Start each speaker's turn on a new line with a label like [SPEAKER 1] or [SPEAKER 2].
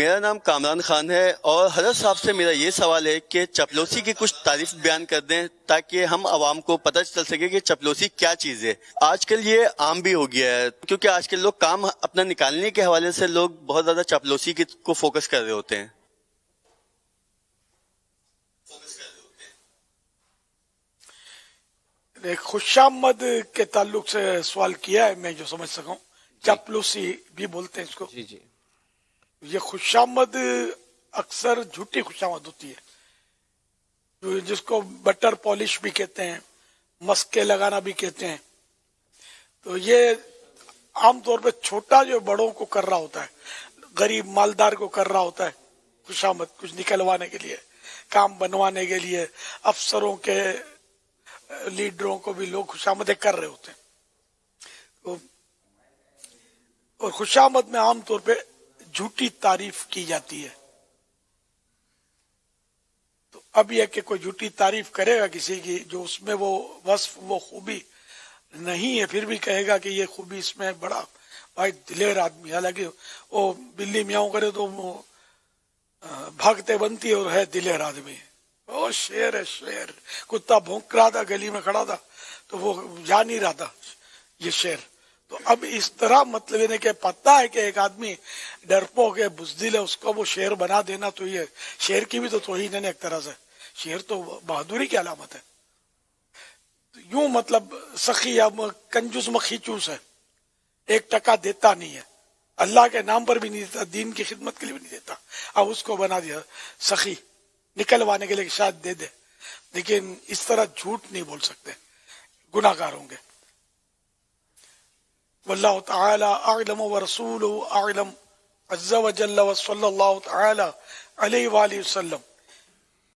[SPEAKER 1] میرا نام کامران خان ہے اور حضرت صاحب سے میرا یہ سوال ہے کہ چپلوسی کی کچھ تعریف بیان کر دیں تاکہ ہم عوام کو پتہ چل سکے کہ چپلوسی کیا چیز ہے۔ آج کل یہ عام بھی ہو گیا ہے کیونکہ آج کل لوگ کام اپنا نکالنے کے حوالے سے لوگ بہت زیادہ چپلوسی کو فوکس کر رہے ہوتے ہیں۔
[SPEAKER 2] خوش آمد کے تعلق سے سوال کیا ہے، میں جو سمجھ سکا ہوں چپلوسی بھی بولتے ہیں اس کو۔
[SPEAKER 3] جی جی
[SPEAKER 2] یہ خوش آمد اکثر جھوٹی خوش آمد ہوتی ہے، جس کو بٹر پالش بھی کہتے ہیں، مسکے لگانا بھی کہتے ہیں۔ تو یہ عام طور پہ چھوٹا جو بڑوں کو کر رہا ہوتا ہے، غریب مالدار کو کر رہا ہوتا ہے خوش آمد، کچھ نکلوانے کے لیے، کام بنوانے کے لیے، افسروں کے لیڈروں کو بھی لوگ خوش آمدیں کر رہے ہوتے ہیں۔ اور خوش آمد میں عام طور پہ جھوٹی تعریف کی جاتی ہے۔ تو اب یہ کہ کوئی جھوٹی تعریف کرے گا کسی کی جو اس میں وہ وصف وہ خوبی نہیں ہے، پھر بھی کہے گا کہ یہ خوبی اس میں بڑا بھائی دلیر آدمی، حالانکہ وہ بلی میاؤں کرے تو وہ بھاگتے بنتی ہے اور ہے دلیر آدمی، وہ شیر ہے شیر۔ کتا بھونک رہا تھا گلی میں کھڑا تھا تو وہ جا نہیں رہا تھا یہ شیر۔ تو اب اس طرح مطلب یہ کہ پتہ ہے کہ ایک آدمی ڈرپوک ہے، بزدل ہے، اس کو وہ شیر بنا دینا تو یہ شیر کی بھی تو توہین ہے ایک طرح سے۔ شیر تو بہادری کی علامت ہے۔ یوں مطلب سخی یا کنجوس مکھی چوس ہے، ایک ٹکا دیتا نہیں ہے، اللہ کے نام پر بھی نہیں دیتا، دین کی خدمت کے لیے بھی نہیں دیتا، اب اس کو بنا دیا سخی نکلوانے کے لیے شاید دے دے، لیکن اس طرح جھوٹ نہیں بول سکتے، گناہ گار ہوں گے۔ واللہ تعالی اعلم ورسولہ اعلم عز وجل وصلی اللہ تعالی علیہ وآلہ وسلم۔